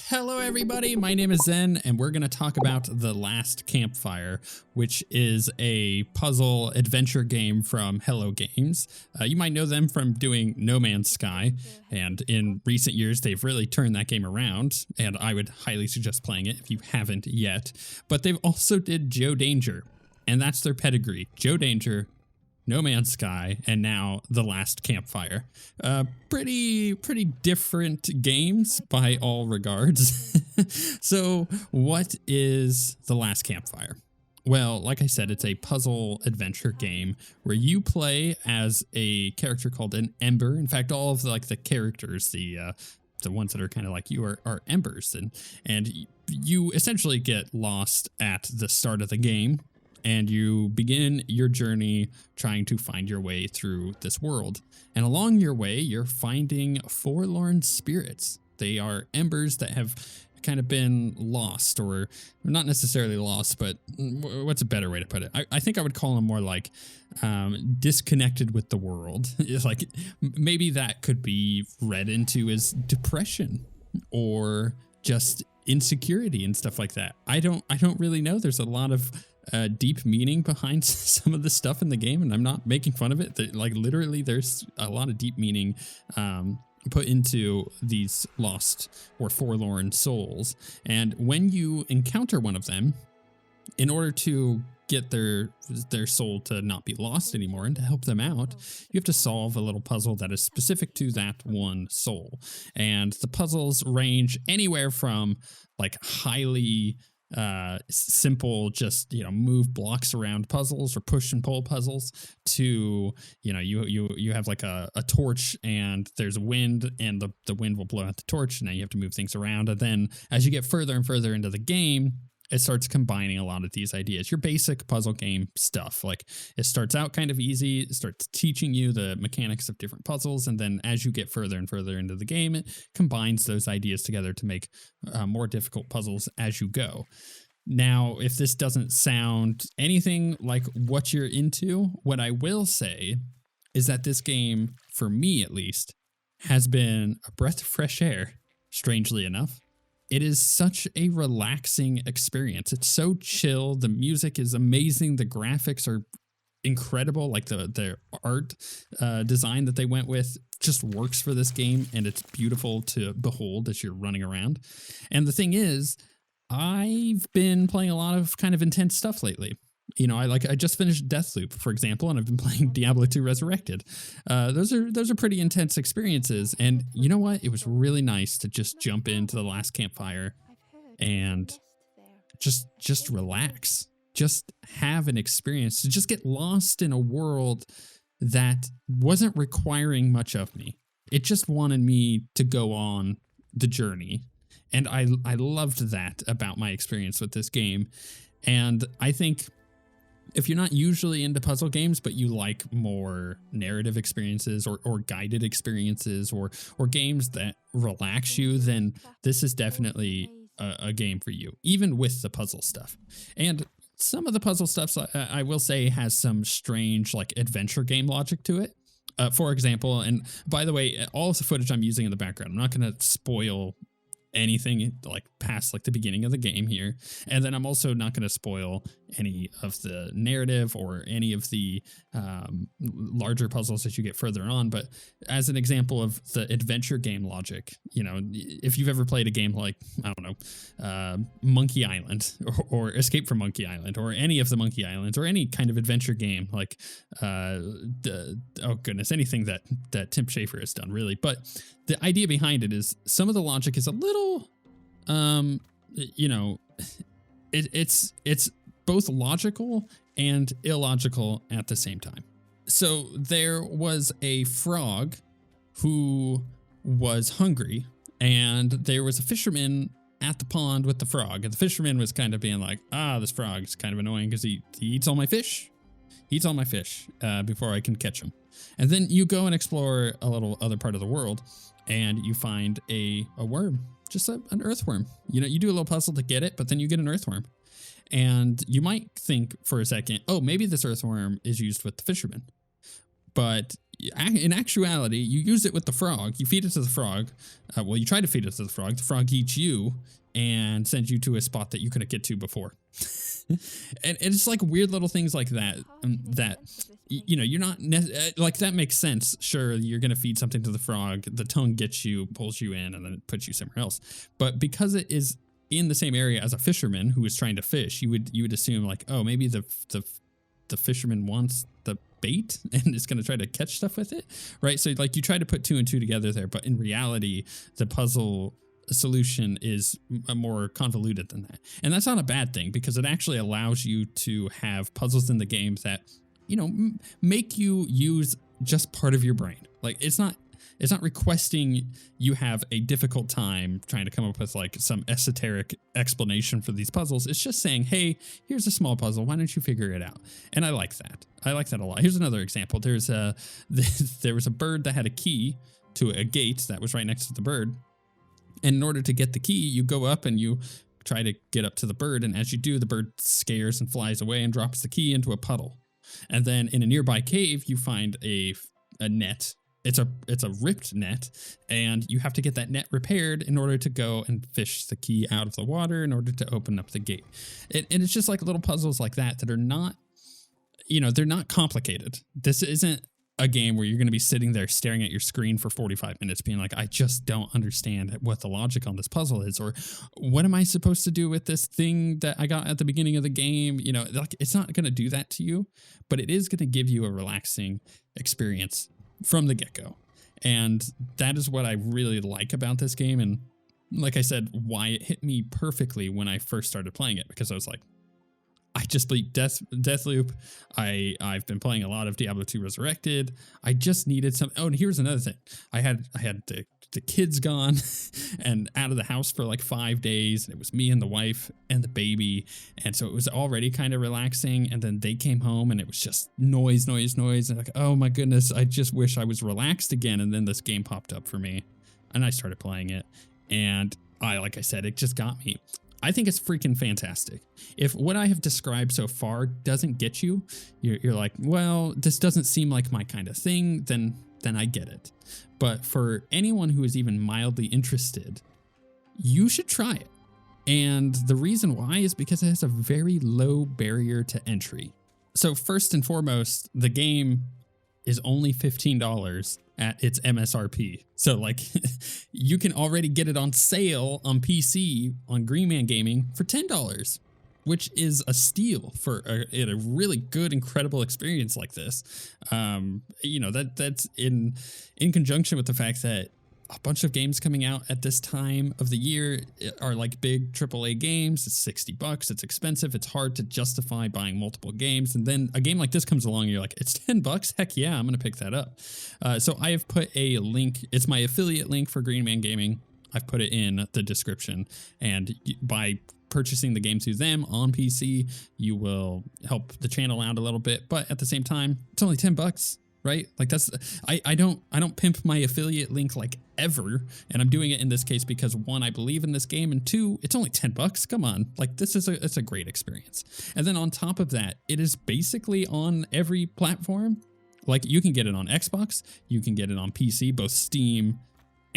Hello everybody, my name is Zen and we're going to talk about The Last Campfire, which is a puzzle adventure game from Hello Games. You might know them from doing No Man's Sky, and in recent years they've really turned that game around, and I would highly suggest playing it if you haven't yet. But they've also did Joe Danger, and that's their pedigree. Joe Danger, No Man's Sky, and now The Last Campfire. Pretty different games by all regards. So what is The Last Campfire? Well, like I said, it's a puzzle adventure game where you play as a character called an ember. In fact, all of the characters, the ones that are kind of like you are embers, and you essentially get lost at the start of the game. And you begin your journey trying to find your way through this world. And along your way, you're finding forlorn spirits. They are embers that have kind of been lost, or not necessarily lost, but what's a better way to put it? I think I would call them more like disconnected with the world. It's like maybe that could be read into as depression or just insecurity and stuff like that. I don't really know. There's a lot of deep meaning behind some of the stuff in the game, and I'm not making fun of it. Literally, there's a lot of deep meaning put into these lost or forlorn souls. And when you encounter one of them, in order to get their soul to not be lost anymore and to help them out, you have to solve a little puzzle that is specific to that one soul. And the puzzles range anywhere from like highly simple, just move blocks around puzzles or push and pull puzzles, to you have like a torch and there's wind, and the wind will blow out the torch, and now you have to move things around. And then as you get further and further into the game, it starts combining a lot of these ideas. Your basic puzzle game stuff. Like, it starts out kind of easy. It starts teaching you the mechanics of different puzzles. And then as you get further and further into the game, it combines those ideas together to make more difficult puzzles as you go. Now, if this doesn't sound anything like what you're into, what I will say is that this game, for me at least, has been a breath of fresh air, strangely enough. It is such a relaxing experience. It's so chill. The music is amazing. The graphics are incredible. Like the art design that they went with just works for this game, and it's beautiful to behold as you're running around. And the thing is, I've been playing a lot of kind of intense stuff lately. I just finished Deathloop, for example, and I've been playing Diablo 2 Resurrected. Those are pretty intense experiences, and you know what? It was really nice to just jump into The Last Campfire and just relax, just have an experience, to just get lost in a world that wasn't requiring much of me. It just wanted me to go on the journey, and I loved that about my experience with this game. And I think, if you're not usually into puzzle games, but you like more narrative experiences or guided experiences or games that relax you, then this is definitely a game for you, even with the puzzle stuff. And some of the puzzle stuff, I will say, has some strange like adventure game logic to it. For example, and by the way, all of the footage I'm using in the background, I'm not going to spoil anything like past like the beginning of the game here, and then I'm also not going to spoil any of the narrative or any of the larger puzzles as you get further on. But as an example of the adventure game logic, if you've ever played a game like, I don't know, Monkey Island or Escape from Monkey Island, or any of the Monkey Islands, or any kind of adventure game like anything that Tim Schafer has done, really. But the idea behind it is some of the logic is a little it's both logical and illogical at the same time. So there was a frog who was hungry, and there was a fisherman at the pond with the frog, and the fisherman was kind of being like, this frog is kind of annoying because he eats all my fish. He eats all my fish before I can catch him. And then you go and explore a little other part of the world, and you find a worm, just an earthworm. You do a little puzzle to get it, but then you get an earthworm. And you might think for a second, oh, maybe this earthworm is used with the fisherman. But in actuality, you use it with the frog. You feed it to the frog. Well, you try to feed it to the frog. The frog eats you and sends you to a spot that you couldn't get to before. And it's like weird little things like that, that, you know, you're not, like, that makes sense. Sure, you're going to feed something to the frog. The tongue gets you, pulls you in, and then it puts you somewhere else. But because it is in the same area as a fisherman who is trying to fish, you would assume, like, oh, maybe the fisherman wants the bait and is going to try to catch stuff with it, right? So, like, you try to put 2 and 2 together there, but in reality, the puzzle solution is more convoluted than that. And that's not a bad thing, because it actually allows you to have puzzles in the game that, you know, make you use just part of your brain. Like, it's not requesting you have a difficult time trying to come up with like some esoteric explanation for these puzzles. It's just saying, hey, here's a small puzzle. Why don't you figure it out? And I like that. I like that a lot. Here's another example. There was a bird that had a key to a gate that was right next to the bird. And in order to get the key, you go up and you try to get up to the bird. And as you do, the bird scares and flies away and drops the key into a puddle. And then in a nearby cave, you find a net. It's a ripped net, and you have to get that net repaired in order to go and fish the key out of the water in order to open up the gate. And it's just like little puzzles like that are not, you know, they're not complicated. This isn't a game where you're going to be sitting there staring at your screen for 45 minutes being like, I just don't understand what the logic on this puzzle is, or what am I supposed to do with this thing that I got at the beginning of the game? You know, like, it's not going to do that to you, but it is going to give you a relaxing experience from the get-go. And that is what I really like about this game. And like I said, why it hit me perfectly when I first started playing it, because I was like, I just beat Deathloop. I've been playing a lot of Diablo 2 Resurrected. I just needed some. Oh, and here's another thing. I had the kids gone and out of the house for like 5 days. And it was me and the wife and the baby. And so it was already kind of relaxing. And then they came home and it was just noise. And like, oh my goodness, I just wish I was relaxed again. And then this game popped up for me and I started playing it. And like I said, it just got me. I think it's freaking fantastic. If what I have described so far doesn't get you, you're like, well, this doesn't seem like my kind of thing, then I get it. But for anyone who is even mildly interested, you should try it. And the reason why is because it has a very low barrier to entry. So first and foremost, the game is only $15 at its MSRP. So like you can already get it on sale on PC on Green Man Gaming for $10, which is a steal for a really good, incredible experience like this. You know, that's in conjunction with the fact that a bunch of games coming out at this time of the year are like big AAA games. It's $60. It's expensive. It's hard to justify buying multiple games. And then a game like this comes along and you're like, it's $10. Heck yeah, I'm going to pick that up. So I have put a link. It's my affiliate link for Green Man Gaming. I've put it in the description. And by purchasing the game through them on PC, you will help the channel out a little bit. But at the same time, it's only $10. Right? Like that's, I don't pimp my affiliate link like ever. And I'm doing it in this case because 1, I believe in this game, and 2, it's only $10. Come on. Like it's a great experience. And then on top of that, it is basically on every platform. Like you can get it on Xbox, you can get it on PC, both Steam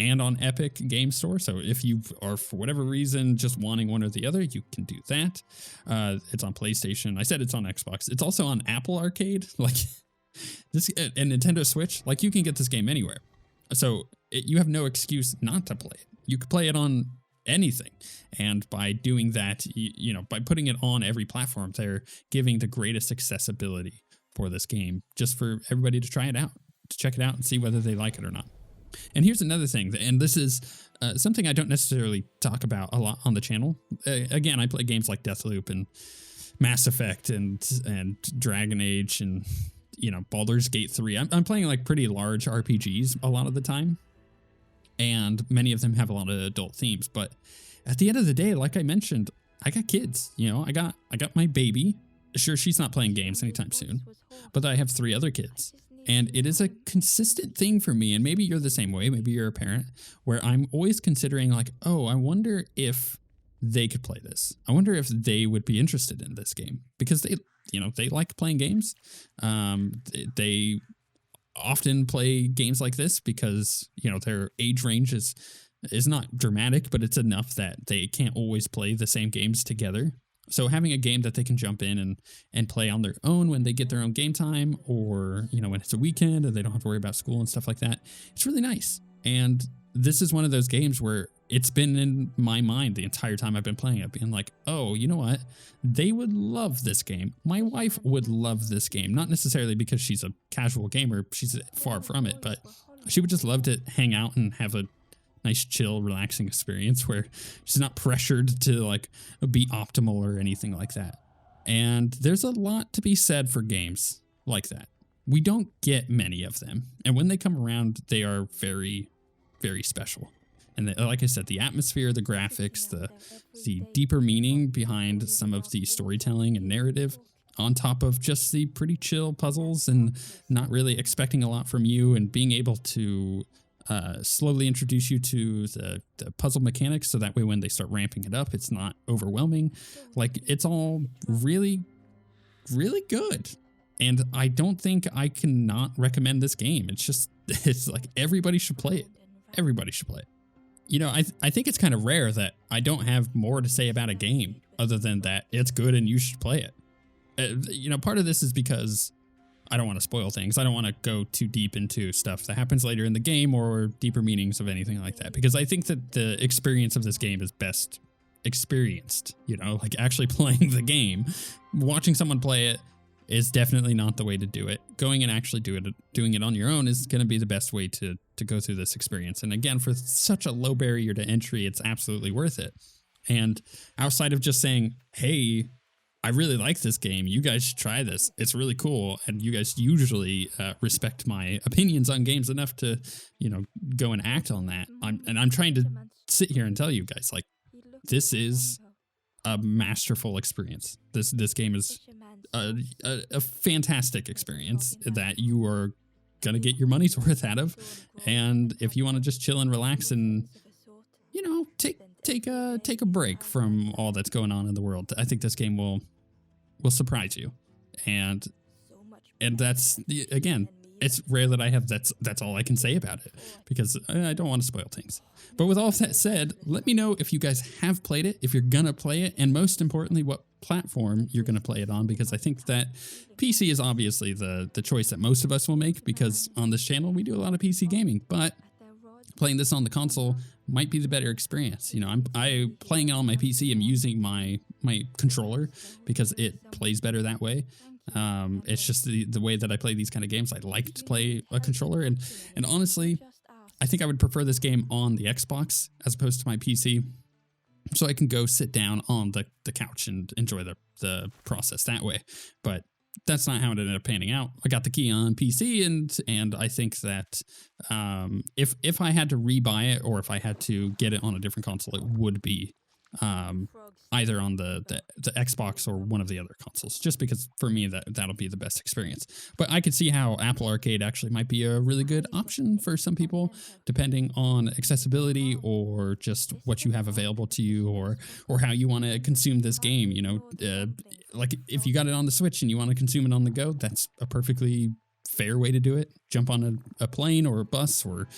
and on Epic Game Store. So if you are for whatever reason just wanting one or the other, you can do that. It's on PlayStation. I said it's on Xbox. It's also on Apple Arcade. Like this and Nintendo Switch, like you can get this game anywhere. So you have no excuse not to play it. You could play it on anything. And by doing that, you know, by putting it on every platform, they're giving the greatest accessibility for this game just for everybody to try it out, to check it out and see whether they like it or not. And here's another thing, and this is something I don't necessarily talk about a lot on the channel. Again, I play games like Deathloop and Mass Effect and Dragon Age and, you know, Baldur's Gate 3. I'm playing like pretty large RPGs a lot of the time, and many of them have a lot of adult themes. But at the end of the day, like I mentioned, I got kids. You know, I got my baby. Sure, she's not playing games anytime soon, but I have 3 other kids. And it is a consistent thing for me, and maybe you're the same way, maybe you're a parent, where I'm always considering like, oh, I wonder if they could play this. I wonder if they would be interested in this game, because they like playing games. They often play games like this because, you know, their age range is not dramatic, but it's enough that they can't always play the same games together. So having a game that they can jump in and play on their own when they get their own game time, or, you know, when it's a weekend and they don't have to worry about school and stuff like that, it's really nice. And this is one of those games where it's been in my mind the entire time I've been playing it, being like, oh, you know what? They would love this game. My wife would love this game. Not necessarily because she's a casual gamer. She's far from it, but she would just love to hang out and have a nice, chill, relaxing experience where she's not pressured to like be optimal or anything like that. And there's a lot to be said for games like that. We don't get many of them. And when they come around, they are very, very special. And like I said, the atmosphere, the graphics, the deeper meaning behind some of the storytelling and narrative, on top of just the pretty chill puzzles and not really expecting a lot from you, and being able to slowly introduce you to the puzzle mechanics, so that way when they start ramping it up, it's not overwhelming. Like, it's all really, really good. And I don't think I can not recommend this game. It's like everybody should play it. Everybody should play it. You know, I think it's kind of rare that I don't have more to say about a game other than that it's good and you should play it. You know, part of this is because I don't want to spoil things. I don't want to go too deep into stuff that happens later in the game or deeper meanings of anything like that, because I think that the experience of this game is best experienced, you know, like actually playing the game. Watching someone play it is definitely not the way to do it. Going and actually doing it on your own is going to be the best way to go through this experience. And again, for such a low barrier to entry, it's absolutely worth it. And outside of just saying, hey, I really like this game, you guys should try this, it's really cool, and you guys usually respect my opinions on games enough to, you know, go and act on that. I'm trying to sit here and tell you guys, like, this is a masterful experience. This game is a fantastic experience that you are gonna get your money's worth out of. And if you want to just chill and relax and, you know, take a break from all that's going on in the world, I think this game will surprise you. And that's again, it's rare that I have that's all I can say about it, because I don't want to spoil things. But with all of that said, let me know if you guys have played it, if you're gonna play it, and most importantly, what platform you're gonna play it on, because I think that PC is obviously the choice that most of us will make, because on this channel we do a lot of PC gaming, but playing this on the console might be the better experience. You know, I playing it on my PC. I'm using my controller because it plays better that way. It's just the way that I play these kind of games. I like to play a controller, and honestly, I think I would prefer this game on the Xbox as opposed to my PC, so I can go sit down on the couch and enjoy the process that way. But that's not how it ended up panning out. I got the key on PC, and I think that if I had to rebuy it, or if I had to get it on a different console, it would be either on the Xbox or one of the other consoles, just because for me that'll be the best experience. But I could see how Apple Arcade actually might be a really good option for some people, depending on accessibility or just what you have available to you, or how you want to consume this game. You know, like if you got it on the Switch and you want to consume it on the go, that's a perfectly fair way to do it. Jump on a plane or a bus, or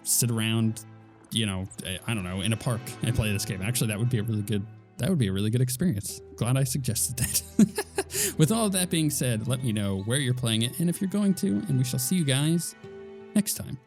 sit around, you know, I don't know, in a park and play this game. Actually, that would be a really good experience. Glad I suggested that. With all of that being said, let me know where you're playing it and if you're going to, and we shall see you guys next time.